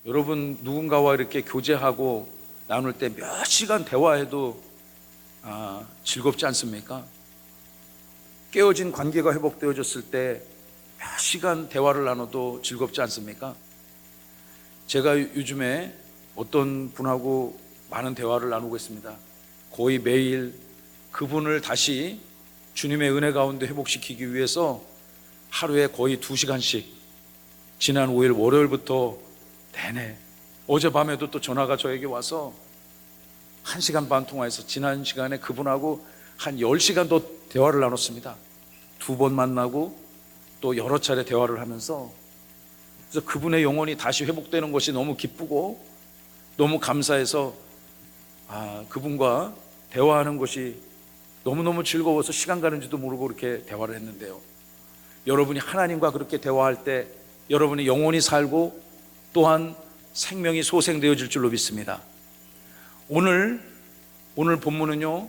여러분, 누군가와 이렇게 교제하고 나눌 때 몇 시간 대화해도 즐겁지 않습니까? 깨어진 관계가 회복되어졌을 때 몇 시간 대화를 나눠도 즐겁지 않습니까? 제가 요즘에 어떤 분하고 많은 대화를 나누고 있습니다. 거의 매일 그분을 다시 주님의 은혜 가운데 회복시키기 위해서 하루에 거의 2시간씩 지난 5일 월요일부터 내내, 어젯밤에도 또 전화가 저에게 와서 1시간 반 통화해서 지난 시간에 그분하고 한 10시간 더 대화를 나눴습니다. 2번 만나고 또 여러 차례 대화를 하면서, 그래서 그분의 영혼이 다시 회복되는 것이 너무 기쁘고 너무 감사해서 그분과 대화하는 것이 너무너무 즐거워서 시간 가는지도 모르고 그렇게 대화를 했는데요, 여러분이 하나님과 그렇게 대화할 때 여러분의 영혼이 살고 또한 생명이 소생되어질 줄로 믿습니다. 오늘 본문은요,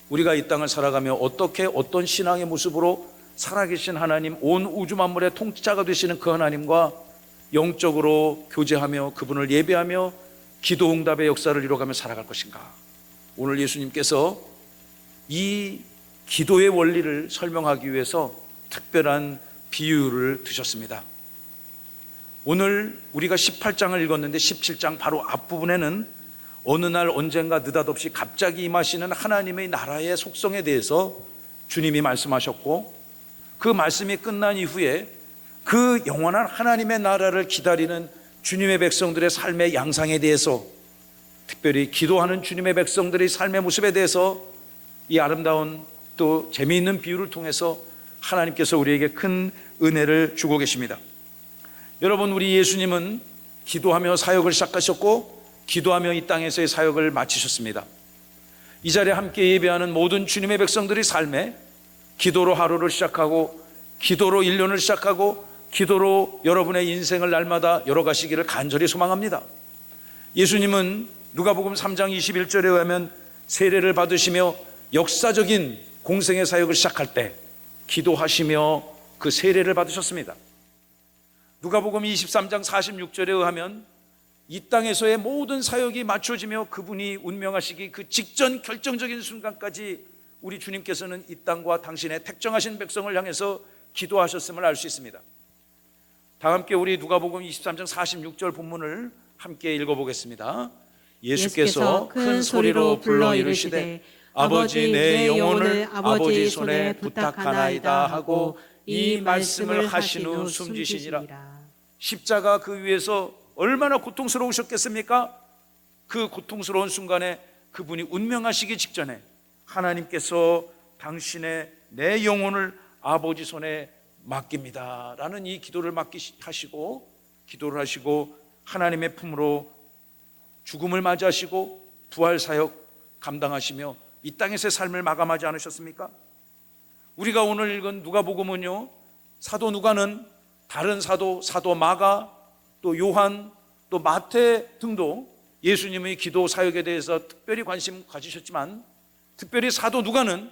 우리가 이 땅을 살아가며 어떤 신앙의 모습으로 살아계신 하나님, 온 우주 만물의 통치자가 되시는 그 하나님과 영적으로 교제하며 그분을 예배하며 기도 응답의 역사를 이뤄가며 살아갈 것인가. 오늘 예수님께서 이 기도의 원리를 설명하기 위해서 특별한 비유를 드셨습니다. 오늘 우리가 18장을 읽었는데 17장 바로 앞부분에는 어느 날 언젠가 느닷없이 갑자기 임하시는 하나님의 나라의 속성에 대해서 주님이 말씀하셨고, 그 말씀이 끝난 이후에 그 영원한 하나님의 나라를 기다리는 주님의 백성들의 삶의 양상에 대해서, 특별히 기도하는 주님의 백성들의 삶의 모습에 대해서 이 아름다운 또 재미있는 비유를 통해서 하나님께서 우리에게 큰 은혜를 주고 계십니다. 여러분, 우리 예수님은 기도하며 사역을 시작하셨고 기도하며 이 땅에서의 사역을 마치셨습니다. 이 자리에 함께 예배하는 모든 주님의 백성들의 삶에 기도로 하루를 시작하고 기도로 1년을 시작하고 기도로 여러분의 인생을 날마다 열어가시기를 간절히 소망합니다. 예수님은 누가복음 3장 21절에 의하면 세례를 받으시며 역사적인 공생의 사역을 시작할 때 기도하시며 그 세례를 받으셨습니다. 누가복음 23장 46절에 의하면 이 땅에서의 모든 사역이 맞춰지며 그분이 운명하시기 그 직전 결정적인 순간까지 우리 주님께서는 이 땅과 당신의 택정하신 백성을 향해서 기도하셨음을 알 수 있습니다. 다 함께 우리 누가복음 23장 46절 본문을 함께 읽어보겠습니다. 예수께서 큰 소리로 불러 이르시되 아버지, 내 영혼을 아버지 손에 부탁하나이다 하고 이 말씀을 하신 후 숨지시니라. 십자가 그 위에서 얼마나 고통스러우셨겠습니까? 그 고통스러운 순간에 그분이 운명하시기 직전에 하나님께서 당신의 내 영혼을 아버지 손에 맡깁니다 라는 이 기도를 기도를 하시고 하나님의 품으로 죽음을 맞이하시고 부활 사역 감당하시며 이 땅에서의 삶을 마감하지 않으셨습니까? 우리가 오늘 읽은 누가복음은요, 사도 누가는 다른 사도 마가, 또 요한, 또 마태 등도 예수님의 기도 사역에 대해서 특별히 관심 가지셨지만, 특별히 사도 누가는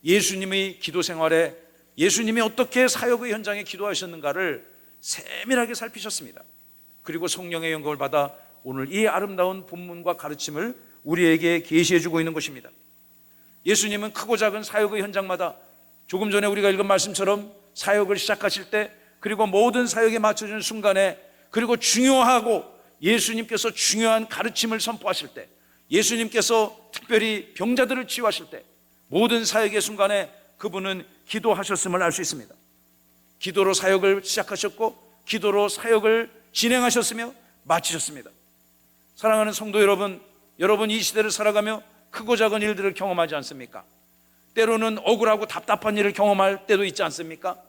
예수님의 기도 생활에 예수님이 어떻게 사역의 현장에 기도하셨는가를 세밀하게 살피셨습니다. 그리고 성령의 영감을 받아 오늘 이 아름다운 본문과 가르침을 우리에게 계시해 주고 있는 것입니다. 예수님은 크고 작은 사역의 현장마다 조금 전에 우리가 읽은 말씀처럼 사역을 시작하실 때, 그리고 모든 사역에 맞춰지는 순간에, 그리고 중요하고 예수님께서 중요한 가르침을 선포하실 때, 예수님께서 특별히 병자들을 치유하실 때, 모든 사역의 순간에 그분은 기도하셨음을 알 수 있습니다. 기도로 사역을 시작하셨고 기도로 사역을 진행하셨으며 마치셨습니다. 사랑하는 성도 여러분, 여러분 이 시대를 살아가며 크고 작은 일들을 경험하지 않습니까? 때로는 억울하고 답답한 일을 경험할 때도 있지 않습니까?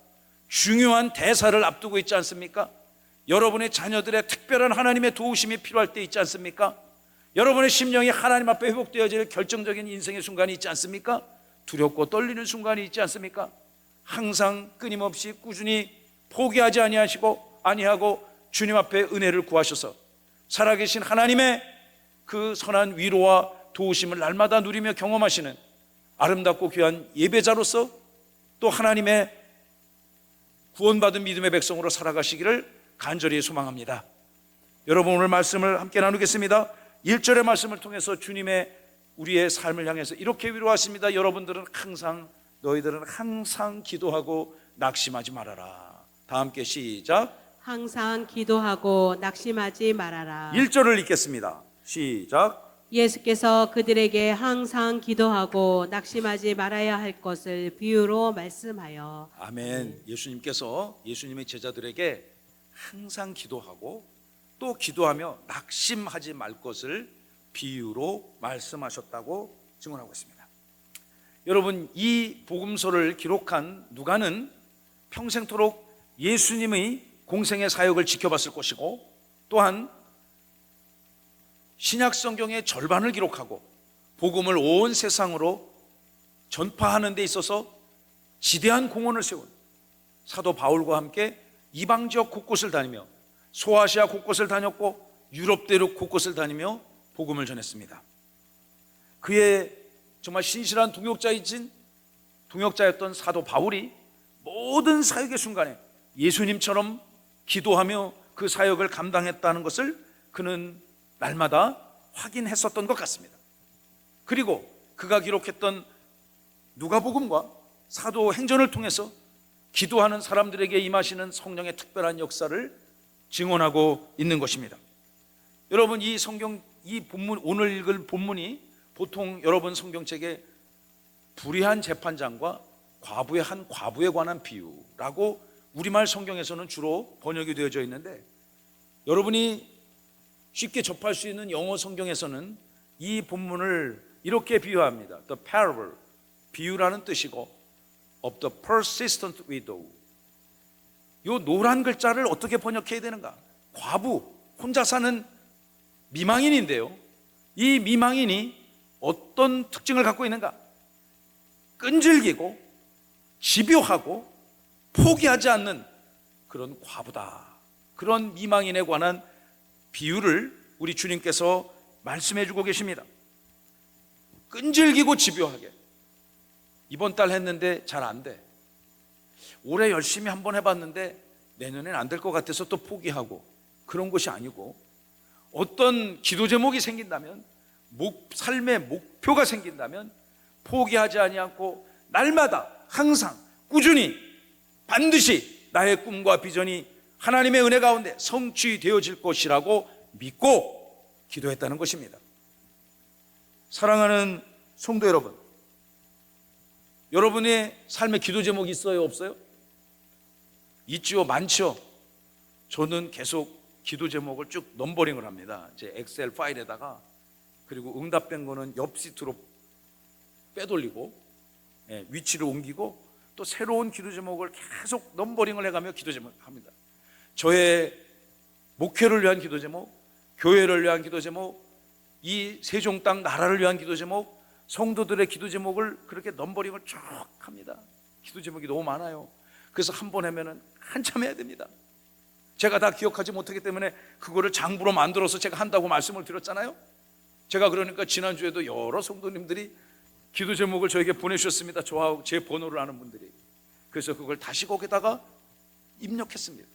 중요한 대사를 앞두고 있지 않습니까? 여러분의 자녀들의 특별한 하나님의 도우심이 필요할 때 있지 않습니까? 여러분의 심령이 하나님 앞에 회복되어질 결정적인 인생의 순간이 있지 않습니까? 두렵고 떨리는 순간이 있지 않습니까? 항상 끊임없이 꾸준히 포기하지 아니하고 주님 앞에 은혜를 구하셔서 살아계신 하나님의 그 선한 위로와 도우심을 날마다 누리며 경험하시는 아름답고 귀한 예배자로서 또 하나님의 구원받은 믿음의 백성으로 살아가시기를 간절히 소망합니다. 여러분, 오늘 말씀을 함께 나누겠습니다. 1절의 말씀을 통해서 주님의 우리의 삶을 향해서 이렇게 위로하십니다. 너희들은 항상 기도하고 낙심하지 말아라. 다 함께 시작. 항상 기도하고 낙심하지 말아라. 1절을 읽겠습니다. 시작. 예수께서 그들에게 항상 기도하고 낙심하지 말아야 할 것을 비유로 말씀하여. 아멘. 예수님께서 예수님의 제자들에게 항상 기도하고 또 기도하며 낙심하지 말 것을 비유로 말씀하셨다고 증언하고 있습니다. 여러분, 이 복음서를 기록한 누가는 평생토록 예수님의 공생의 사역을 지켜봤을 것이고, 또한 신약 성경의 절반을 기록하고 복음을 온 세상으로 전파하는 데 있어서 지대한 공헌을 세운 사도 바울과 함께 이방 지역 곳곳을 다니며 소아시아 곳곳을 다녔고 유럽 대륙 곳곳을 다니며 복음을 전했습니다. 그의 정말 신실한 동역자였던 사도 바울이 모든 사역의 순간에 예수님처럼 기도하며 그 사역을 감당했다는 것을 그는 날마다 확인했었던 것 같습니다. 그리고 그가 기록했던 누가복음과 사도행전을 통해서 기도하는 사람들에게 임하시는 성령의 특별한 역사를 증언하고 있는 것입니다. 여러분, 이 본문, 오늘 읽을 본문이 보통 여러분 성경책에 불의한 재판장과 과부의 한 과부에 관한 비유라고 우리말 성경에서는 주로 번역이 되어져 있는데, 여러분이 쉽게 접할 수 있는 영어 성경에서는 이 본문을 이렇게 비유합니다. The parable, 비유라는 뜻이고, of the persistent widow. 이 노란 글자를 어떻게 번역해야 되는가? 과부, 혼자 사는 미망인인데요, 이 미망인이 어떤 특징을 갖고 있는가? 끈질기고 집요하고 포기하지 않는 그런 과부다. 그런 미망인에 관한 비유를 우리 주님께서 말씀해 주고 계십니다. 끈질기고 집요하게, 이번 달 했는데 잘 안 돼, 올해 열심히 한번 해봤는데 내년엔 안 될 것 같아서 또 포기하고, 그런 것이 아니고, 어떤 기도 제목이 생긴다면, 삶의 목표가 생긴다면 포기하지 아니하고 날마다 항상 꾸준히 반드시 나의 꿈과 비전이 하나님의 은혜 가운데 성취되어질 것이라고 믿고 기도했다는 것입니다. 사랑하는 성도 여러분, 여러분의 삶에 기도 제목이 있어요, 없어요? 있지요, 많죠. 저는 계속 기도 제목을 쭉 넘버링을 합니다. 제 엑셀 파일에다가. 그리고 응답된 거는 옆 시트로 빼돌리고, 위치를 옮기고, 또 새로운 기도 제목을 계속 넘버링을 해가며 기도 제목을 합니다. 저의 목회를 위한 기도 제목, 교회를 위한 기도 제목, 이 세종 땅 나라를 위한 기도 제목, 성도들의 기도 제목을 그렇게 넘버링을 쭉 합니다. 기도 제목이 너무 많아요. 그래서 한 번 하면은 한참 해야 됩니다. 제가 다 기억하지 못하기 때문에 그거를 장부로 만들어서 제가 한다고 말씀을 드렸잖아요. 제가 그러니까 지난주에도 여러 성도님들이 기도 제목을 저에게 보내주셨습니다. 저하고 제 번호를 아는 분들이. 그래서 그걸 다시 거기다가 입력했습니다.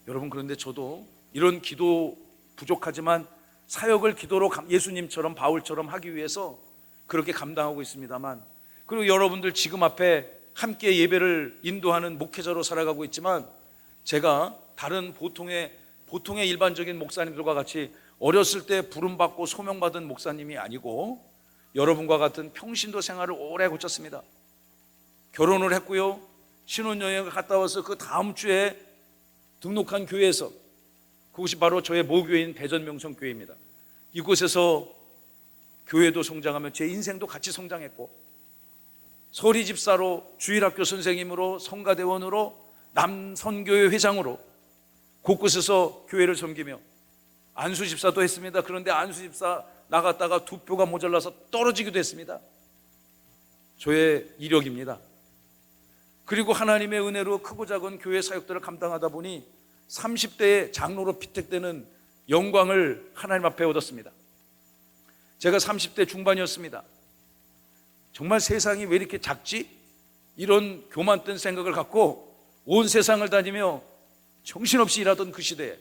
여러분, 그런데 저도 이런 기도 부족하지만 사역을 기도로 예수님처럼 바울처럼 하기 위해서 그렇게 감당하고 있습니다만, 그리고 여러분들 지금 앞에 함께 예배를 인도하는 목회자로 살아가고 있지만, 제가 다른 보통의 일반적인 목사님들과 같이 어렸을 때 부름받고 소명받은 목사님이 아니고, 여러분과 같은 평신도 생활을 오래 거쳤습니다. 결혼을 했고요, 신혼여행을 갔다 와서 그 다음 주에 등록한 교회에서, 그곳이 바로 저의 모교회인 대전명성교회입니다. 이곳에서 교회도 성장하며 제 인생도 같이 성장했고, 서리집사로, 주일학교 선생님으로, 성가대원으로, 남선교회 회장으로 곳곳에서 교회를 섬기며 안수집사도 했습니다. 그런데 안수집사 나갔다가 두 뼈가 모자라서 떨어지기도 했습니다. 저의 이력입니다. 그리고 하나님의 은혜로 크고 작은 교회 사역들을 감당하다 보니 30대에 장로로 피택되는 영광을 하나님 앞에 얻었습니다. 제가 30대 중반이었습니다. 정말 세상이 왜 이렇게 작지? 이런 교만된 생각을 갖고 온 세상을 다니며 정신없이 일하던 그 시대에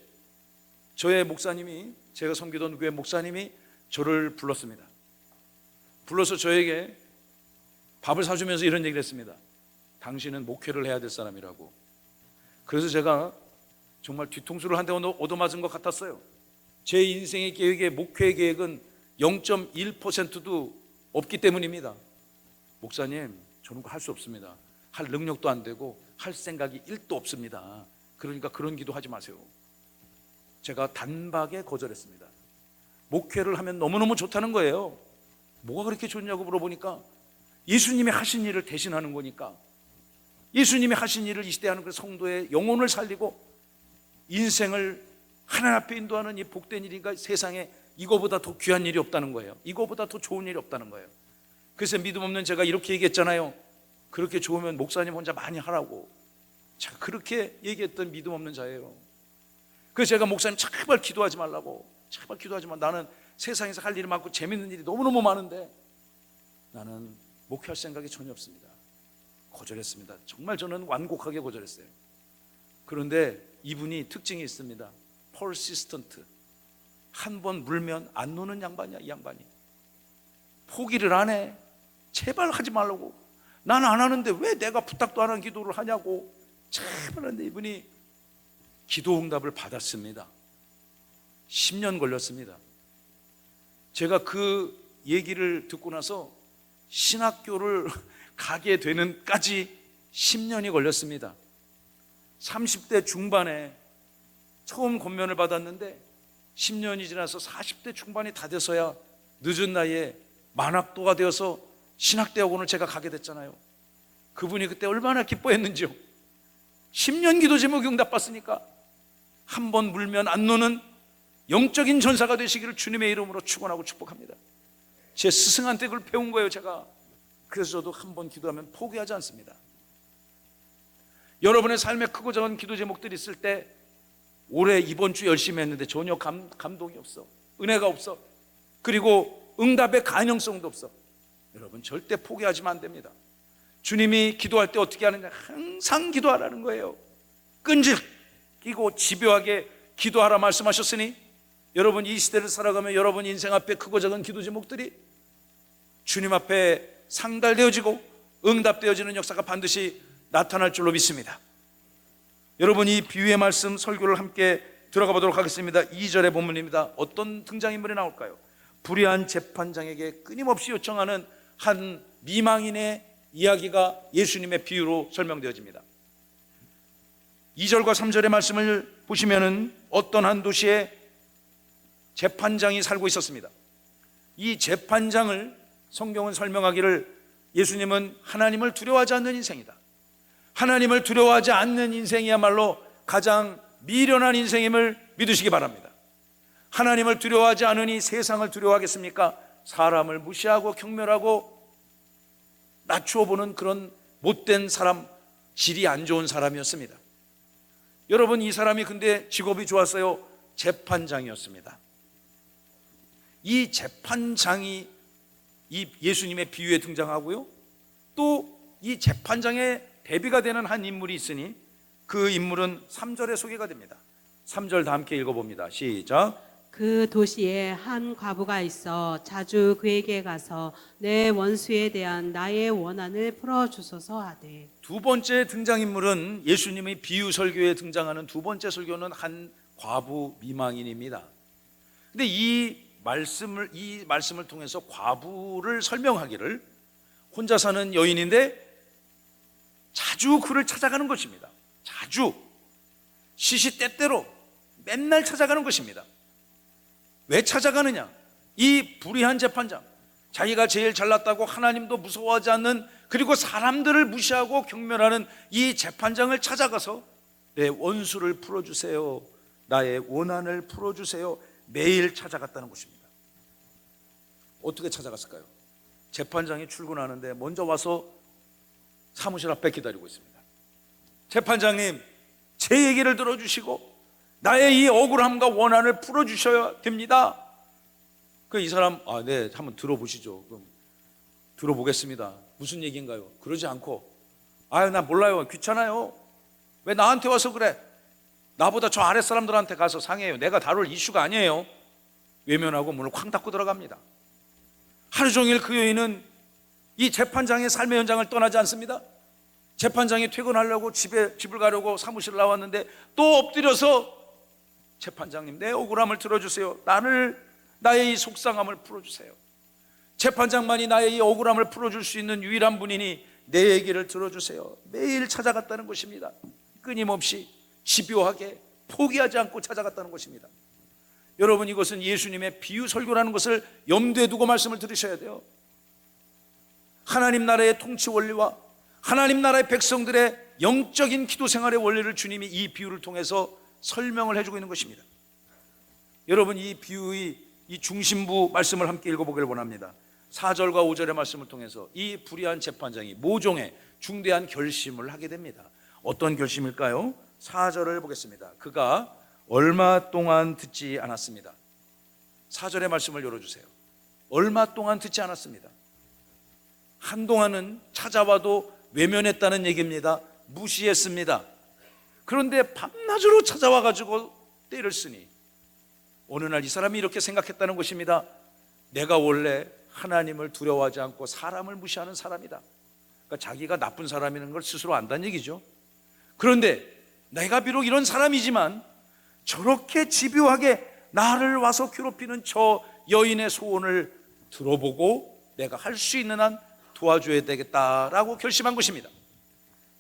저의 목사님이, 제가 섬기던 교회 목사님이 저를 불렀습니다. 불러서 저에게 밥을 사주면서 이런 얘기를 했습니다. 당신은 목회를 해야 될 사람이라고. 그래서 제가 정말 뒤통수를 한 대 얻어맞은 것 같았어요. 제 인생의 계획에 목회 계획은 0.1%도 없기 때문입니다. 목사님, 저는 할 수 없습니다. 할 능력도 안 되고 할 생각이 1도 없습니다. 그러니까 그런 기도 하지 마세요. 제가 단박에 거절했습니다. 목회를 하면 너무너무 좋다는 거예요. 뭐가 그렇게 좋냐고 물어보니까 예수님이 하신 일을 대신하는 거니까, 예수님이 하신 일을 이 시대에 하는 그 성도의 영혼을 살리고 인생을 하나님 앞에 인도하는 이 복된 일이니까 세상에 이거보다 더 귀한 일이 없다는 거예요. 이거보다 더 좋은 일이 없다는 거예요. 그래서 믿음 없는 제가 이렇게 얘기했잖아요. 그렇게 좋으면 목사님 혼자 많이 하라고. 제가 그렇게 얘기했던 믿음 없는 자예요. 그래서 제가 목사님 제발 기도하지 말라고, 제발 기도하지 마. 나는 세상에서 할 일이 많고 재밌는 일이 너무너무 많은데 나는 목회할 생각이 전혀 없습니다. 거절했습니다. 정말 저는 완곡하게 거절했어요. 그런데 이분이 특징이 있습니다. persistent. 한 번 물면 안 노는 양반이야. 이 양반이 포기를 안 해. 제발 하지 말라고. 나는 안 하는데 왜 내가 부탁도 안 한 기도를 하냐고. 제발 하는데 이분이 기도 응답을 받았습니다. 10년 걸렸습니다. 제가 그 얘기를 듣고 나서 신학교를 가게 되는까지 10년이 걸렸습니다. 30대 중반에 처음 권면을 받았는데 10년이 지나서 40대 중반이 다 돼서야 늦은 나이에 만학도가 되어서 신학대학원을 제가 가게 됐잖아요. 그분이 그때 얼마나 기뻐했는지요. 10년 기도 제목 응답받으니까 한 번 물면 안 노는 영적인 전사가 되시기를 주님의 이름으로 축원하고 축복합니다. 제 스승한테 그걸 배운 거예요, 제가. 그래서 저도 한 번 기도하면 포기하지 않습니다. 여러분의 삶에 크고 작은 기도 제목들이 있을 때 올해 이번 주 열심히 했는데 전혀 감동이 없어, 은혜가 없어, 그리고 응답의 가능성도 없어. 여러분 절대 포기하시면 안 됩니다. 주님이 기도할 때 어떻게 하느냐, 항상 기도하라는 거예요. 끈질기고 집요하게 기도하라 말씀하셨으니 여러분 이 시대를 살아가며 여러분 인생 앞에 크고 작은 기도 제목들이 주님 앞에 상달되어지고 응답되어지는 역사가 반드시 나타날 줄로 믿습니다. 여러분 이 비유의 말씀 설교를 함께 들어가 보도록 하겠습니다. 2절의 본문입니다. 어떤 등장인물이 나올까요? 불의한 재판장에게 끊임없이 요청하는 한 미망인의 이야기가 예수님의 비유로 설명되어집니다. 2절과 3절의 말씀을 보시면은 어떤 한 도시에 재판장이 살고 있었습니다. 이 재판장을 성경은 설명하기를 예수님은 하나님을 두려워하지 않는 인생이다. 하나님을 두려워하지 않는 인생이야말로 가장 미련한 인생임을 믿으시기 바랍니다. 하나님을 두려워하지 않으니 세상을 두려워하겠습니까? 사람을 무시하고 경멸하고 낮추어 보는 그런 못된 사람, 질이 안 좋은 사람이었습니다. 여러분 이 사람이 근데 직업이 좋았어요. 재판장이었습니다. 이 재판장이 이 예수님의 비유에 등장하고요, 또 이 재판장의 대비가 되는 한 인물이 있으니 그 인물은 3절에 소개가 됩니다. 3절 다 함께 읽어봅니다. 시작. 그 도시에 한 과부가 있어 자주 그에게 가서 내 원수에 대한 나의 원한을 풀어주소서 하되. 두 번째 등장인물은 예수님의 비유 설교에 등장하는 두 번째 설교는 한 과부 미망인입니다. 근데 이 말씀을 통해서 과부를 설명하기를 혼자 사는 여인인데 자주 그를 찾아가는 것입니다. 자주 시시때때로 맨날 찾아가는 것입니다. 왜 찾아가느냐? 이 불의한 재판장, 자기가 제일 잘났다고 하나님도 무서워하지 않는, 그리고 사람들을 무시하고 경멸하는 이 재판장을 찾아가서 내 원수를 풀어주세요, 나의 원한을 풀어주세요, 매일 찾아갔다는 것입니다. 어떻게 찾아갔을까요? 재판장이 출근하는데 먼저 와서 사무실 앞에 기다리고 있습니다. 재판장님, 제 얘기를 들어주시고 나의 이 억울함과 원한을 풀어주셔야 됩니다. 이 사람, 네, 한번 들어보시죠. 그럼 들어보겠습니다. 무슨 얘기인가요? 그러지 않고, 나 몰라요, 귀찮아요, 왜 나한테 와서 그래? 나보다 저 아랫 사람들한테 가서 상해요. 내가 다룰 이슈가 아니에요. 외면하고 문을 쾅 닫고 들어갑니다. 하루 종일 그 여인은 이 재판장의 삶의 현장을 떠나지 않습니다. 재판장이 퇴근하려고 집을 가려고 사무실을 나왔는데 또 엎드려서 재판장님, 내 억울함을 들어주세요. 나의 이 속상함을 풀어주세요. 재판장만이 나의 이 억울함을 풀어줄 수 있는 유일한 분이니 내 얘기를 들어주세요. 매일 찾아갔다는 것입니다. 끊임없이 집요하게 포기하지 않고 찾아갔다는 것입니다. 여러분, 이것은 예수님의 비유 설교라는 것을 염두에 두고 말씀을 들으셔야 돼요. 하나님 나라의 통치 원리와 하나님 나라의 백성들의 영적인 기도 생활의 원리를 주님이 이 비유를 통해서 설명을 해주고 있는 것입니다. 여러분, 이 비유의 이 중심부 말씀을 함께 읽어보기를 원합니다. 4절과 5절의 말씀을 통해서 이 불의한 재판장이 모종의 중대한 결심을 하게 됩니다. 어떤 결심일까요? 4절을 보겠습니다. 그가 얼마 동안 듣지 않았습니다. 4절의 말씀을 열어주세요. 얼마 동안 듣지 않았습니다. 한동안은 찾아와도 외면했다는 얘기입니다. 무시했습니다. 그런데 밤낮으로 찾아와가지고 때를 쓰니 어느 날 이 사람이 이렇게 생각했다는 것입니다. 내가 원래 하나님을 두려워하지 않고 사람을 무시하는 사람이다. 그러니까 자기가 나쁜 사람이라는 걸 스스로 안다는 얘기죠. 그런데 내가 비록 이런 사람이지만 저렇게 집요하게 나를 와서 괴롭히는 저 여인의 소원을 들어보고 내가 할 수 있는 한 도와줘야 되겠다라고 결심한 것입니다.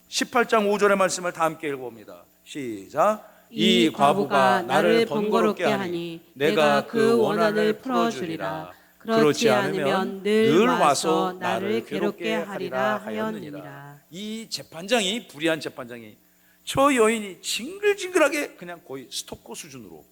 18장 5절의 말씀을 다 함께 읽어봅니다. 시작. 이 과부가 나를 번거롭게 하니 내가 그 원한을 풀어주리라. 그렇지 않으면 늘 와서 나를 괴롭게 하리라 하였느니라. 이 재판장이, 불의한 재판장이, 저 여인이 징글징글하게 그냥 거의 스토커 수준으로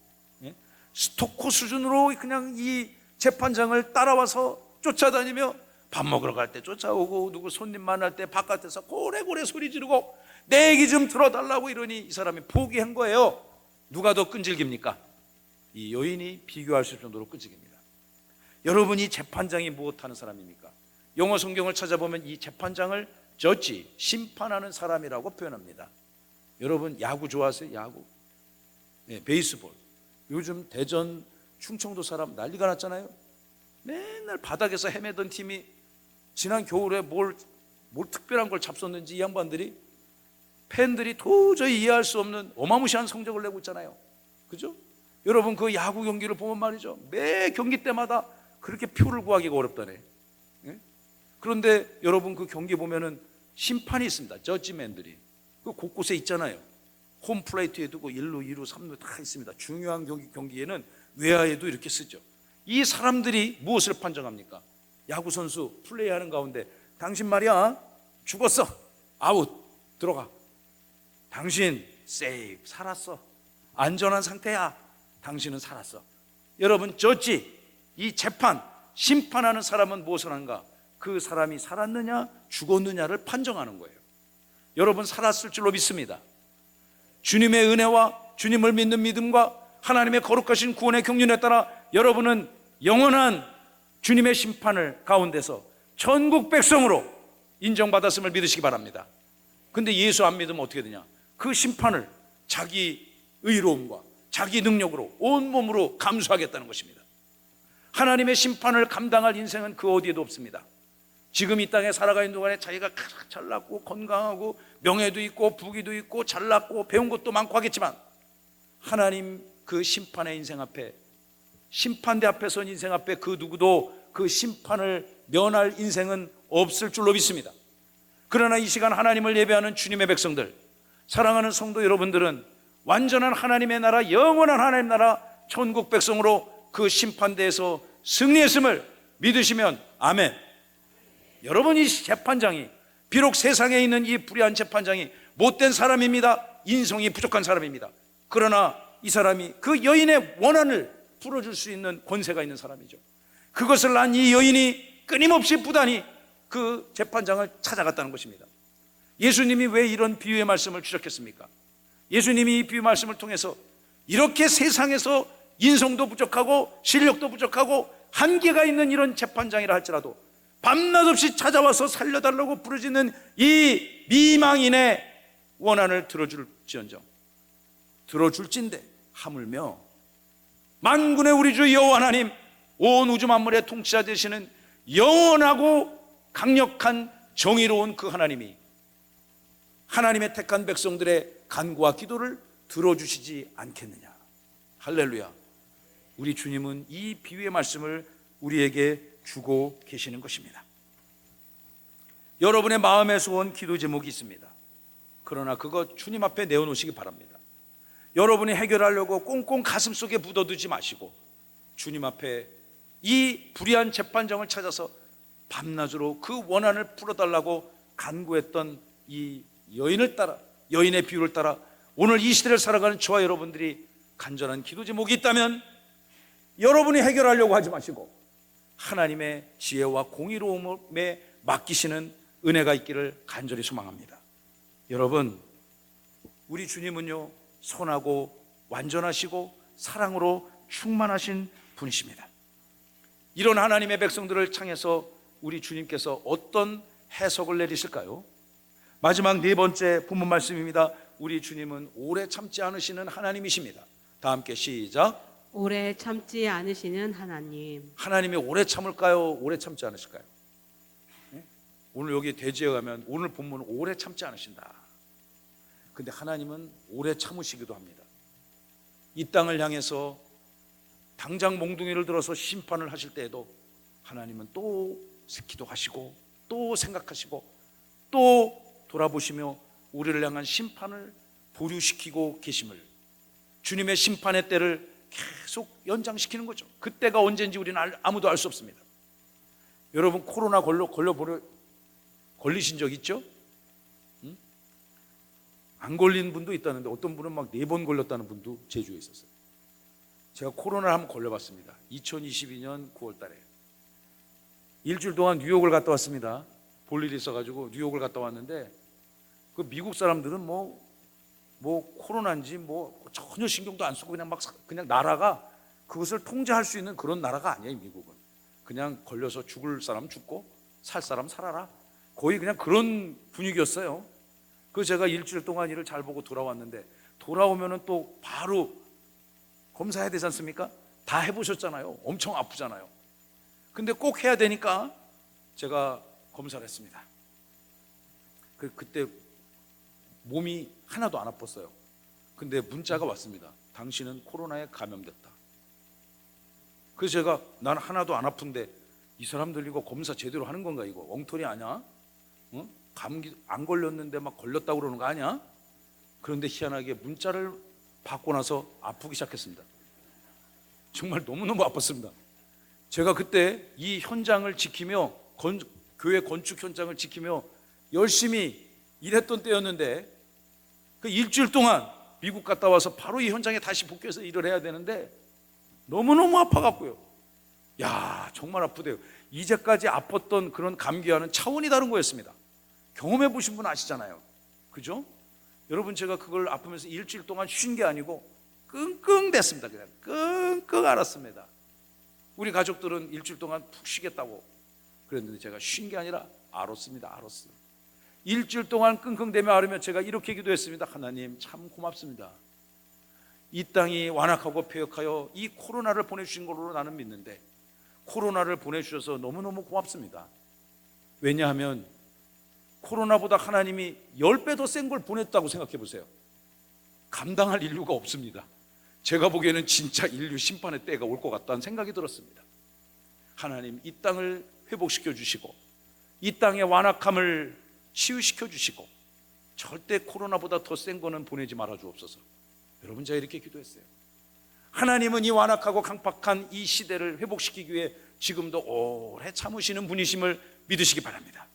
그냥 이 재판장을 따라와서 쫓아다니며 밥 먹으러 갈 때 쫓아오고 누구 손님 만날 때 바깥에서 고래고래 소리 지르고 내 얘기 좀 들어달라고 이러니 이 사람이 포기한 거예요. 누가 더 끈질깁니까? 이 여인이 비교할 수 있을 정도로 끈질깁니다. 여러분, 이 재판장이 무엇하는 사람입니까? 영어 성경을 찾아보면 이 재판장을 저지, 심판하는 사람이라고 표현합니다. 여러분, 야구 좋아하세요? 야구? 네, 베이스볼. 요즘 대전, 충청도 사람 난리가 났잖아요. 맨날 바닥에서 헤매던 팀이 지난 겨울에 뭘 특별한 걸 잡섰는지 이 양반들이, 팬들이 도저히 이해할 수 없는 어마무시한 성적을 내고 있잖아요. 그죠? 여러분, 그 야구 경기를 보면 말이죠, 매 경기 때마다 그렇게 표를 구하기가 어렵다네. 예? 그런데 여러분, 그 경기 보면은 심판이 있습니다. 저지맨들이 그 곳곳에 있잖아요. 홈플레이트에 두고 1루, 2루, 3루 다 있습니다. 중요한 경기에는 외야에도 이렇게 쓰죠. 이 사람들이 무엇을 판정합니까? 야구 선수 플레이하는 가운데 당신 말이야 죽었어, 아웃, 들어가. 당신 세이브, 살았어, 안전한 상태야, 당신은 살았어. 여러분, 저지, 이 재판, 심판하는 사람은 무엇을 하는가? 그 사람이 살았느냐 죽었느냐를 판정하는 거예요. 여러분, 살았을 줄로 믿습니다. 주님의 은혜와 주님을 믿는 믿음과 하나님의 거룩하신 구원의 경륜에 따라 여러분은 영원한 주님의 심판을 가운데서 천국 백성으로 인정받았음을 믿으시기 바랍니다. 근데 예수 안 믿으면 어떻게 되냐? 그 심판을 자기 의로움과 자기 능력으로 온몸으로 감수하겠다는 것입니다. 하나님의 심판을 감당할 인생은 그 어디에도 없습니다. 지금 이 땅에 살아가는 동안에 자기가 잘났고 건강하고 명예도 있고 부귀도 있고 잘났고 배운 것도 많고 하겠지만 하나님 그 심판의 인생 앞에, 심판대 앞에 선 인생 앞에 그 누구도 그 심판을 면할 인생은 없을 줄로 믿습니다. 그러나 이 시간 하나님을 예배하는 주님의 백성들, 사랑하는 성도 여러분들은 완전한 하나님의 나라, 영원한 하나님 나라 천국 백성으로 그 심판대에서 승리했음을 믿으시면 아멘. 여러분, 이 재판장이 비록 세상에 있는 이 불의한 재판장이 못된 사람입니다. 인성이 부족한 사람입니다. 그러나 이 사람이 그 여인의 원한을 풀어줄 수 있는 권세가 있는 사람이죠. 그것을 안 이 여인이 끊임없이 부단히 그 재판장을 찾아갔다는 것입니다. 예수님이 왜 이런 비유의 말씀을 주셨겠습니까? 예수님이 이 비유 말씀을 통해서 이렇게 세상에서 인성도 부족하고 실력도 부족하고 한계가 있는 이런 재판장이라 할지라도 밤낮 없이 찾아와서 살려달라고 부르짖는 이 미망인의 원한을 들어줄지언정 들어줄진데 하물며 만군의 우리 주 여호와 하나님, 온 우주 만물의 통치자 되시는 영원하고 강력한 정의로운 그 하나님이 하나님의 택한 백성들의 간구와 기도를 들어주시지 않겠느냐. 할렐루야. 우리 주님은 이 비유의 말씀을 우리에게 주고 계시는 것입니다. 여러분의 마음에 온 기도 제목이 있습니다. 그러나 그거 주님 앞에 내어놓으시기 바랍니다. 여러분이 해결하려고 꽁꽁 가슴속에 묻어두지 마시고 주님 앞에 이 불의한 재판정을 찾아서 밤낮으로 그 원한을 풀어달라고 간구했던 이 여인을 따라, 여인의 비유를 따라 오늘 이 시대를 살아가는 저와 여러분들이 간절한 기도 제목이 있다면 여러분이 해결하려고 하지 마시고 하나님의 지혜와 공의로움에 맡기시는 은혜가 있기를 간절히 소망합니다. 여러분, 우리 주님은요 선하고 완전하시고 사랑으로 충만하신 분이십니다. 이런 하나님의 백성들을 향해서 우리 주님께서 어떤 해석을 내리실까요? 마지막 네 번째 본문 말씀입니다. 우리 주님은 오래 참지 않으시는 하나님이십니다. 다 함께 시작. 오래 참지 않으시는 하나님. 하나님이 오래 참을까요? 오래 참지 않으실까요? 네? 오늘 여기 대지에 가면 오늘 본문은 오래 참지 않으신다. 근데 하나님은 오래 참으시기도 합니다. 이 땅을 향해서 당장 몽둥이를 들어서 심판을 하실 때에도 하나님은 또 기도하시고 또 생각하시고 또 돌아보시며 우리를 향한 심판을 보류시키고 계심을, 주님의 심판의 때를 계속 연장시키는 거죠. 그때가 언제인지 우리는 아무도 알 수 없습니다. 여러분 코로나 걸리신 적 있죠? 응? 안 걸린 분도 있다는데 어떤 분은 막 4번 걸렸다는 분도 제주에 있었어요. 제가 코로나를 한번 걸려봤습니다. 2022년 9월 달에 일주일 동안 뉴욕을 갔다 왔습니다. 볼 일이 있어가지고 뉴욕을 갔다 왔는데 그 미국 사람들은 뭐 코로나인지 전혀 신경도 안 쓰고 그냥 나라가 그것을 통제할 수 있는 그런 나라가 아니에요. 미국은 그냥 걸려서 죽을 사람 죽고 살 사람 살아라, 거의 그냥 그런 분위기였어요. 그래서 제가 일주일 동안 일을 잘 보고 돌아왔는데 돌아오면은 또 바로 검사해야 되지 않습니까? 다 해보셨잖아요. 엄청 아프잖아요. 근데 꼭 해야 되니까 제가 검사를 했습니다. 그때 몸이 하나도 안 아팠어요. 근데 문자가 왔습니다. 당신은 코로나에 감염됐다. 그래서 제가 난 하나도 안 아픈데 이 사람들 이거 검사 제대로 하는 건가, 이거 엉터리 아니야? 응? 감기 안 걸렸는데 막 걸렸다고 그러는 거 아니야? 그런데 희한하게 문자를 받고 나서 아프기 시작했습니다. 정말 너무너무 아팠습니다. 제가 그때 이 현장을 지키며 교회 건축 현장을 지키며 열심히 일했던 때였는데 그 일주일 동안 미국 갔다 와서 바로 이 현장에 다시 복귀해서 일을 해야 되는데 너무너무 아파갖고요. 야, 정말 아프대요. 이제까지 아팠던 그런 감기와는 차원이 다른 거였습니다. 경험해 보신 분 아시잖아요. 그죠? 여러분, 제가 그걸 아프면서 일주일 동안 쉰 게 아니고 끙끙댔습니다. 그냥 끙끙 앓았습니다. 우리 가족들은 일주일 동안 푹 쉬겠다고 그랬는데 제가 쉰 게 아니라 앓았습니다. 앓았어요. 일주일 동안 끙끙대며 앓으며 제가 이렇게 기도했습니다. 하나님 참 고맙습니다. 이 땅이 완악하고 폐역하여 이 코로나를 보내주신 걸로 나는 믿는데 코로나를 보내주셔서 너무너무 고맙습니다. 왜냐하면 코로나보다 하나님이 10배 더 센 걸 보냈다고 생각해 보세요. 감당할 인류가 없습니다. 제가 보기에는 진짜 인류 심판의 때가 올 것 같다는 생각이 들었습니다. 하나님 이 땅을 회복시켜 주시고 이 땅의 완악함을 치유시켜 주시고 절대 코로나보다 더 센 거는 보내지 말아 주옵소서. 여러분, 제가 이렇게 기도했어요. 하나님은 이 완악하고 강팍한 이 시대를 회복시키기 위해 지금도 오래 참으시는 분이심을 믿으시기 바랍니다.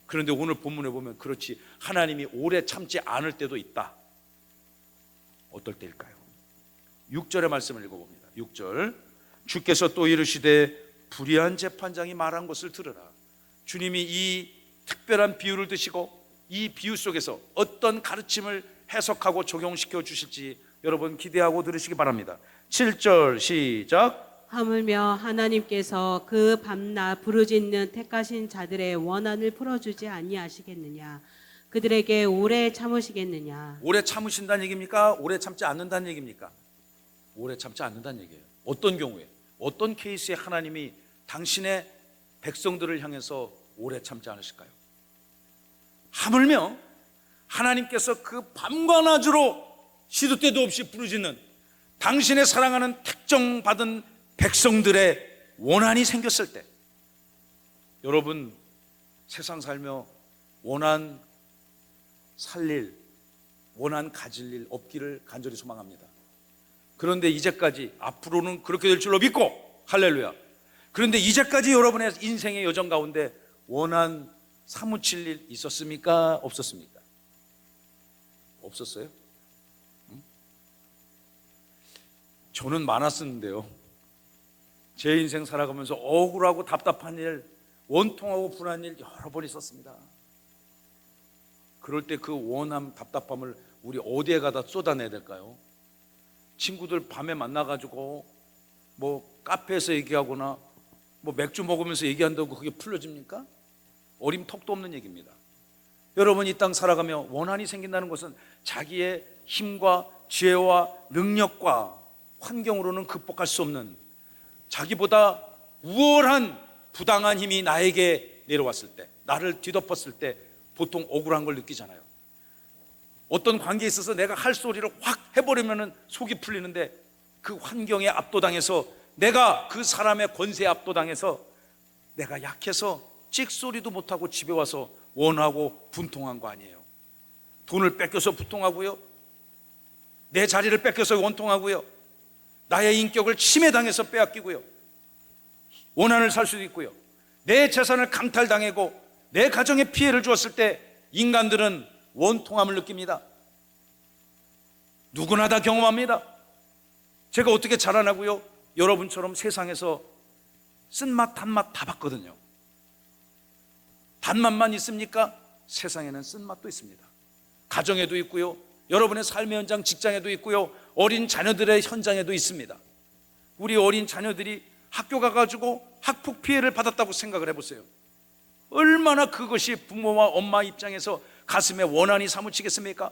그런데 오늘 본문에 보면 그렇지 하나님이 오래 참지 않을 때도 있다. 어떨 때일까요? 6절의 말씀을 읽어봅니다. 6절, 주께서 또 이르시되 불의한 재판장이 말한 것을 들으라. 주님이 이 특별한 비유를 드시고 이 비유 속에서 어떤 가르침을 해석하고 적용시켜 주실지 여러분 기대하고 들으시기 바랍니다. 7절 시작. 하물며 하나님께서 그 밤낮 부르짖는 택하신 자들의 원한을 풀어주지 아니하시겠느냐. 그들에게 오래 참으시겠느냐? 오래 참으신다는 얘기입니까? 오래 참지 않는다는 얘기입니까? 오래 참지 않는다는 얘기예요. 어떤 경우에, 어떤 케이스에 하나님이 당신의 백성들을 향해서 오래 참지 않으실까요? 하물며 하나님께서 그 밤과 낮으로 시도 때도 없이 부르짖는 당신의 사랑하는 택정받은 백성들의 원한이 생겼을 때, 여러분 세상 살며 원한 살릴, 원한 가질 일 없기를 간절히 소망합니다. 그런데 이제까지, 앞으로는 그렇게 될 줄로 믿고, 할렐루야. 그런데 이제까지 여러분의 인생의 여정 가운데 원한 사무칠 일 있었습니까? 없었습니까? 없었어요? 저는 많았었는데요. 제 인생 살아가면서 억울하고 답답한 일, 원통하고 불안한 일 여러 번 있었습니다. 그럴 때 그 원함, 답답함을 우리 어디에 가다 쏟아내야 될까요? 친구들 밤에 만나가지고 뭐 카페에서 얘기하거나 뭐 맥주 먹으면서 얘기한다고 그게 풀려집니까? 어림턱도 없는 얘기입니다. 여러분, 이 땅 살아가며 원한이 생긴다는 것은 자기의 힘과 지혜와 능력과 환경으로는 극복할 수 없는, 자기보다 우월한 부당한 힘이 나에게 내려왔을 때, 나를 뒤덮었을 때 보통 억울한 걸 느끼잖아요. 어떤 관계에 있어서 내가 할 소리를 확 해버리면 속이 풀리는데, 그 환경에 압도당해서, 내가 그 사람의 권세에 압도당해서 내가 약해서 찍소리도 못하고 집에 와서 원하고 분통한 거 아니에요. 돈을 뺏겨서 분통하고요, 내 자리를 뺏겨서 원통하고요, 나의 인격을 침해당해서 빼앗기고요, 원한을 살 수도 있고요, 내 재산을 강탈당하고 내 가정에 피해를 주었을 때 인간들은 원통함을 느낍니다. 누구나 다 경험합니다. 제가 어떻게 자라나고요, 여러분처럼 세상에서 쓴맛 단맛 다 봤거든요. 단맛만 있습니까? 세상에는 쓴맛도 있습니다. 가정에도 있고요, 여러분의 삶의 현장, 직장에도 있고요, 어린 자녀들의 현장에도 있습니다. 우리 어린 자녀들이 학교 가가지고 학폭 피해를 받았다고 생각을 해보세요. 얼마나 그것이 부모와 엄마 입장에서 가슴에 원한이 사무치겠습니까?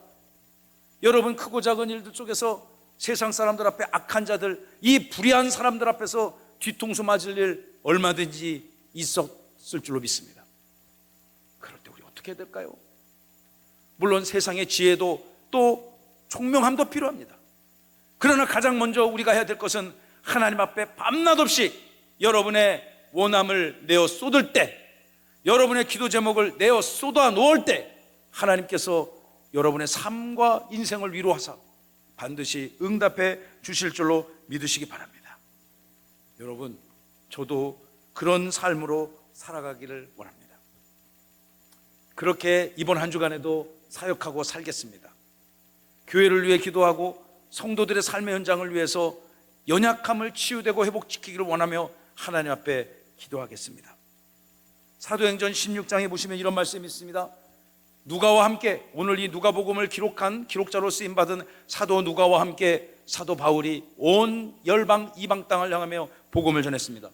여러분, 크고 작은 일들 속에서 세상 사람들 앞에 악한 자들, 이 불의한 사람들 앞에서 뒤통수 맞을 일 얼마든지 있었을 줄로 믿습니다. 그럴 때 우리 어떻게 해야 될까요? 물론 세상의 지혜도 또 총명함도 필요합니다. 그러나 가장 먼저 우리가 해야 될 것은 하나님 앞에 밤낮 없이 여러분의 원함을 내어 쏟을 때, 여러분의 기도 제목을 내어 쏟아 놓을 때 하나님께서 여러분의 삶과 인생을 위로하사 반드시 응답해 주실 줄로 믿으시기 바랍니다. 여러분, 저도 그런 삶으로 살아가기를 원합니다. 그렇게 이번 한 주간에도 사역하고 살겠습니다. 교회를 위해 기도하고 성도들의 삶의 현장을 위해서 연약함을 치유되고 회복시키기를 원하며 하나님 앞에 기도하겠습니다. 사도행전 16장에 보시면 이런 말씀이 있습니다. 누가와 함께, 오늘 이 누가복음을 기록한 기록자로 쓰임받은 사도 누가와 함께 사도 바울이 온 열방 이방 땅을 향하며 복음을 전했습니다.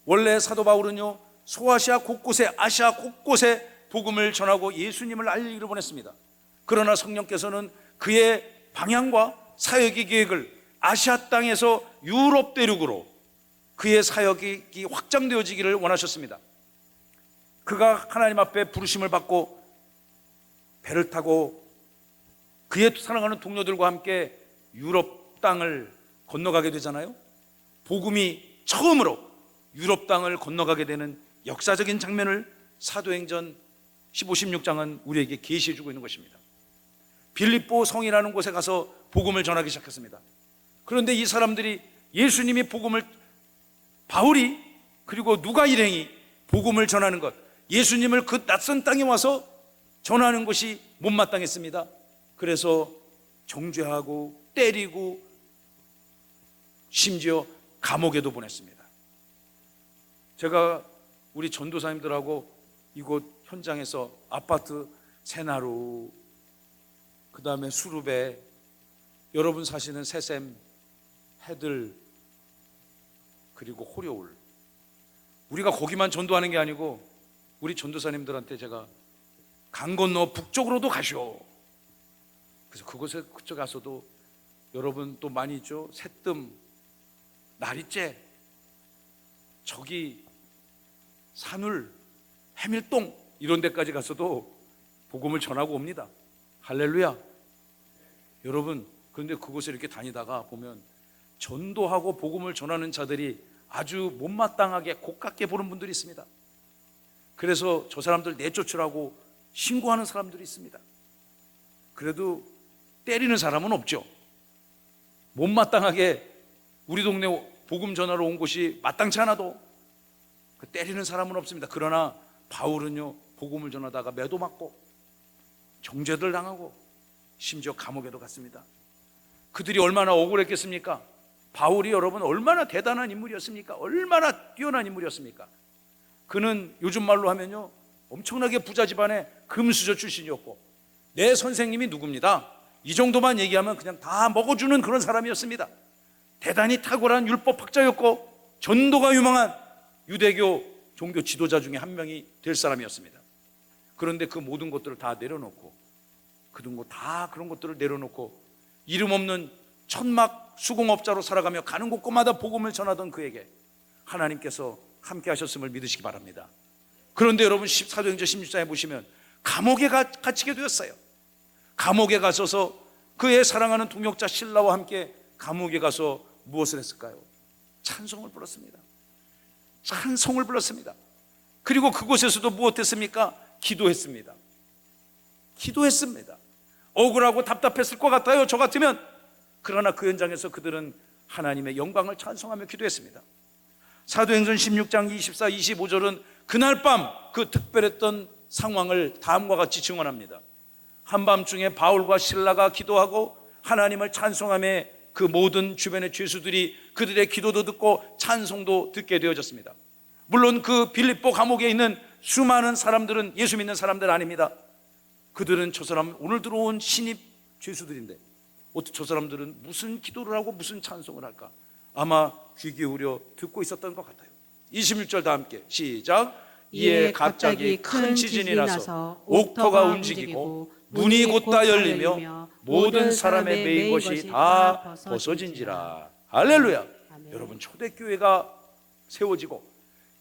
원래 사도 바울은요, 소아시아 곳곳에, 아시아 곳곳에 복음을 전하고 예수님을 알리기를 원했습니다. 그러나 성령께서는 그의 방향과 사역의 계획을 아시아 땅에서 유럽 대륙으로 그의 사역이 확장되어지기를 원하셨습니다. 그가 하나님 앞에 부르심을 받고 배를 타고 그의 사랑하는 동료들과 함께 유럽 땅을 건너가게 되잖아요. 복음이 처음으로 유럽 땅을 건너가게 되는 역사적인 장면을 사도행전 15, 16장은 우리에게 계시해 주고 있는 것입니다. 빌립보 성이라는 곳에 가서 복음을 전하기 시작했습니다. 그런데 이 사람들이 예수님이 복음을, 바울이 그리고 누가 일행이 복음을 전하는 것, 예수님을 그 낯선 땅에 와서 전하는 것이 못마땅했습니다. 그래서 정죄하고 때리고 심지어 감옥에도 보냈습니다. 제가 우리 전도사님들하고 이곳 현장에서 아파트 새나루, 그 다음에 수룹에, 여러분 사시는 새샘, 해들, 그리고 호려울, 우리가 거기만 전도하는 게 아니고 우리 전도사님들한테 제가 강 건너 북쪽으로도 가시오. 그래서 그쪽 가서도 여러분 또 많이 있죠. 새뜸, 나리째, 저기 산울, 해밀동 이런 데까지 가서도 복음을 전하고 옵니다. 할렐루야. 여러분, 그런데 그곳에 이렇게 다니다가 보면 전도하고 복음을 전하는 자들이 아주 못마땅하게 고깝게 보는 분들이 있습니다. 그래서 저 사람들 내쫓으라고 신고하는 사람들이 있습니다. 그래도 때리는 사람은 없죠. 못마땅하게 우리 동네 복음 전하러 온 곳이 마땅치 않아도 때리는 사람은 없습니다. 그러나 바울은요, 복음을 전하다가 매도 맞고 정죄들 당하고 심지어 감옥에도 갔습니다. 그들이 얼마나 억울했겠습니까? 바울이 여러분 얼마나 대단한 인물이었습니까? 얼마나 뛰어난 인물이었습니까? 그는 요즘 말로 하면요, 엄청나게 부자 집안의 금수저 출신이었고 내 선생님이 누굽니다. 이 정도만 얘기하면 그냥 다 먹어주는 그런 사람이었습니다. 대단히 탁월한 율법학자였고 전도가 유망한 유대교 종교 지도자 중에 한 명이 될 사람이었습니다. 그런데 그 모든 것들을 다 내려놓고 그런 것들을 내려놓고 이름 없는 천막 수공업자로 살아가며 가는 곳곳마다 복음을 전하던 그에게 하나님께서 함께 하셨음을 믿으시기 바랍니다. 그런데 여러분 사도행전 16장에 보시면 감옥에 갇히게 되었어요. 감옥에 가셔서 그의 사랑하는 동역자 실라와 함께 감옥에 가서 무엇을 했을까요? 찬송을 불렀습니다. 찬송을 불렀습니다. 그리고 그곳에서도 무엇했습니까? 기도했습니다. 기도했습니다. 억울하고 답답했을 것 같아요, 저 같으면. 그러나 그 현장에서 그들은 하나님의 영광을 찬송하며 기도했습니다. 사도행전 16장 24, 25절은 그날 밤 그 특별했던 상황을 다음과 같이 증언합니다. 한밤중에 바울과 실라가 기도하고 하나님을 찬송하며 그 모든 주변의 죄수들이 그들의 기도도 듣고 찬송도 듣게 되어졌습니다. 물론 그 빌립보 감옥에 있는 수많은 사람들은 예수 믿는 사람들 아닙니다. 그들은 저 사람 오늘 들어온 신입 죄수들인데 어떻게 저 사람들은 무슨 기도를 하고 무슨 찬송을 할까? 아마 귀 기울여 듣고 있었던 것 같아요. 26절 다 함께 시작. 이에 갑자기 큰 지진이 나서 옥토가 움직이고 문이 곧다 열리며 모든 사람의 매인 것이 다 벗어진지라. 할렐루야. 아멘. 여러분, 초대교회가 세워지고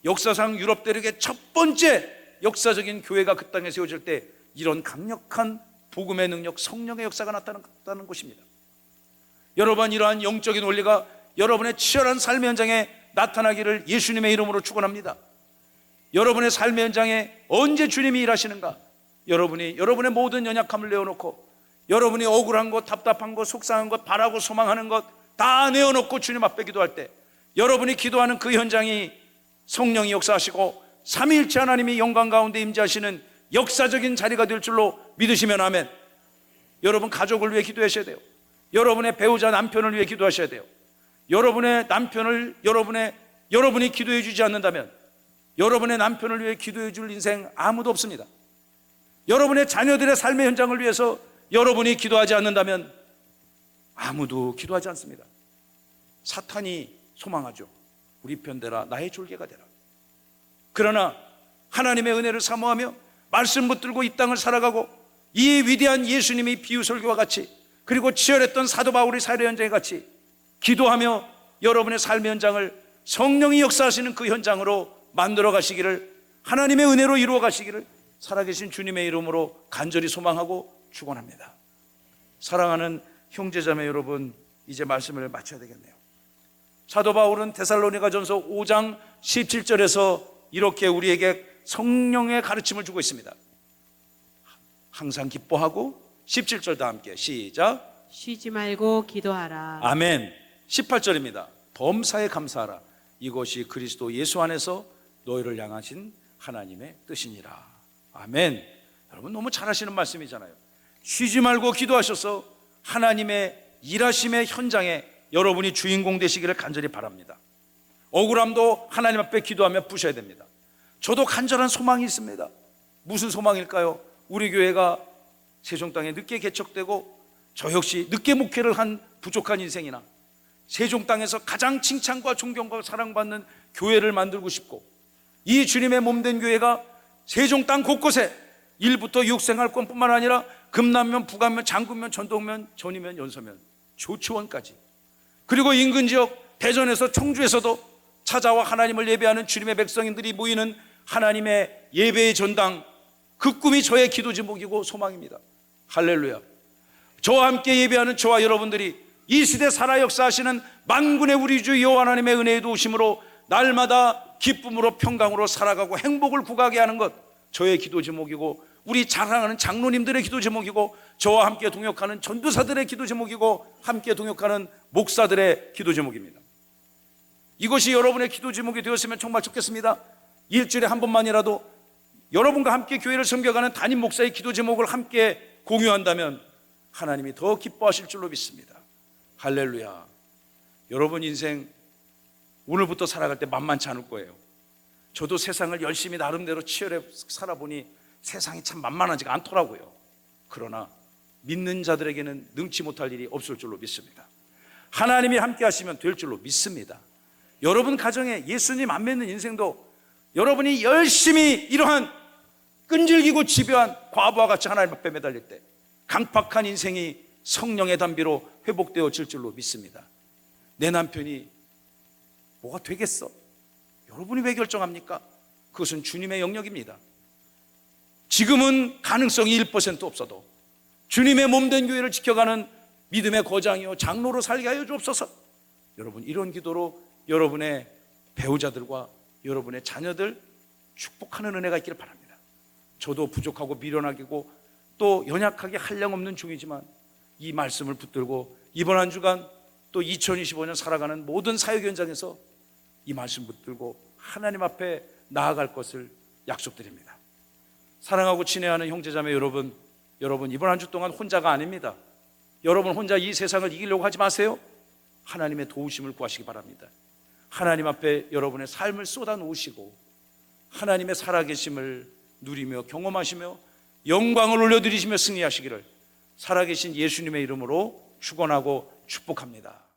역사상 유럽 대륙의 첫 번째 역사적인 교회가 그 땅에 세워질 때 이런 강력한 복음의 능력, 성령의 역사가 나타났다는 것입니다. 여러분, 이러한 영적인 원리가 여러분의 치열한 삶의 현장에 나타나기를 예수님의 이름으로 축원합니다. 여러분의 삶의 현장에 언제 주님이 일하시는가? 여러분이 여러분의 모든 연약함을 내어놓고 여러분이 억울한 것, 답답한 것, 속상한 것, 바라고 소망하는 것 다 내어놓고 주님 앞에 기도할 때 여러분이 기도하는 그 현장이 성령이 역사하시고 삼위일체 하나님이 영광 가운데 임재하시는 역사적인 자리가 될 줄로 믿으시면 아멘. 여러분 가족을 위해 기도하셔야 돼요. 여러분의 배우자 남편을 위해 기도하셔야 돼요. 여러분의 남편을 여러분이 기도해 주지 않는다면 여러분의 남편을 위해 기도해 줄 인생 아무도 없습니다. 여러분의 자녀들의 삶의 현장을 위해서 여러분이 기도하지 않는다면 아무도 기도하지 않습니다. 사탄이 소망하죠. 우리 편 되라, 나의 졸개가 되라. 그러나 하나님의 은혜를 사모하며 말씀 붙들고 이 땅을 살아가고 이 위대한 예수님이 비유설교와 같이 그리고 치열했던 사도 바울의 사회 현장에 같이 기도하며 여러분의 삶의 현장을 성령이 역사하시는 그 현장으로 만들어 가시기를, 하나님의 은혜로 이루어 가시기를 살아계신 주님의 이름으로 간절히 소망하고 축원합니다. 사랑하는 형제자매 여러분, 이제 말씀을 마쳐야 되겠네요. 사도 바울은 데살로니가전서 5장 17절에서 이렇게 우리에게 성령의 가르침을 주고 있습니다. 항상 기뻐하고 17절 다 함께 시작. 쉬지 말고 기도하라. 아멘. 18절입니다. 범사에 감사하라. 이것이 그리스도 예수 안에서 너희를 향하신 하나님의 뜻이니라. 아멘. 여러분 너무 잘하시는 말씀이잖아요. 쉬지 말고 기도하셔서 하나님의 일하심의 현장에 여러분이 주인공 되시기를 간절히 바랍니다. 억울함도 하나님 앞에 기도하며 푸셔야 됩니다. 저도 간절한 소망이 있습니다. 무슨 소망일까요? 우리 교회가 세종 땅에 늦게 개척되고 저 역시 늦게 목회를 한 부족한 인생이나 세종 땅에서 가장 칭찬과 존경과 사랑받는 교회를 만들고 싶고 이 주님의 몸된 교회가 세종 땅 곳곳에 1부터 6 생활권뿐만 아니라 금남면, 북안면, 장군면, 전동면, 전이면, 연서면, 조치원까지, 그리고 인근 지역 대전에서 청주에서도 찾아와 하나님을 예배하는 주님의 백성인들이 모이는 하나님의 예배의 전당, 그 꿈이 저의 기도 제목이고 소망입니다. 할렐루야. 저와 함께 예배하는 저와 여러분들이 이 시대 살아 역사하시는 만군의 우리 주 여호와 하나님의 은혜의 도우심으로 날마다 기쁨으로 평강으로 살아가고 행복을 구가게 하는 것, 저의 기도 제목이고, 우리 자랑하는 장로님들의 기도 제목이고, 저와 함께 동역하는 전도사들의 기도 제목이고, 함께 동역하는 목사들의 기도 제목입니다. 이것이 여러분의 기도 제목이 되었으면 정말 좋겠습니다. 일주일에 한 번만이라도 여러분과 함께 교회를 섬겨가는 담임 목사의 기도 제목을 함께 공유한다면 하나님이 더 기뻐하실 줄로 믿습니다. 할렐루야. 여러분 인생 오늘부터 살아갈 때 만만치 않을 거예요. 저도 세상을 열심히 나름대로 치열해 살아보니 세상이 참 만만하지가 않더라고요. 그러나 믿는 자들에게는 능치 못할 일이 없을 줄로 믿습니다. 하나님이 함께 하시면 될 줄로 믿습니다. 여러분 가정에 예수님 안 믿는 인생도 여러분이 열심히 이러한 끈질기고 집요한 과부와 같이 하나님 앞에 매달릴 때 강팍한 인생이 성령의 담비로 회복되어질 줄로 믿습니다. 내 남편이 뭐가 되겠어? 여러분이 왜 결정합니까? 그것은 주님의 영역입니다. 지금은 가능성이 1% 없어도 주님의 몸된 교회를 지켜가는 믿음의 거장이요 장로로 살게 하여 주옵소서. 여러분 이런 기도로 여러분의 배우자들과 여러분의 자녀들 축복하는 은혜가 있기를 바랍니다. 저도 부족하고 미련하고 또 연약하게 한량없는 중이지만 이 말씀을 붙들고 이번 한 주간 또 2025년 살아가는 모든 사역 현장에서 이 말씀 붙들고 하나님 앞에 나아갈 것을 약속드립니다. 사랑하고 친애하는 형제자매 여러분, 이번 한 주 동안 혼자가 아닙니다. 여러분 혼자 이 세상을 이기려고 하지 마세요. 하나님의 도우심을 구하시기 바랍니다. 하나님 앞에 여러분의 삶을 쏟아 놓으시고 하나님의 살아계심을 누리며 경험하시며 영광을 올려드리시며 승리하시기를 살아계신 예수님의 이름으로 축원하고 축복합니다.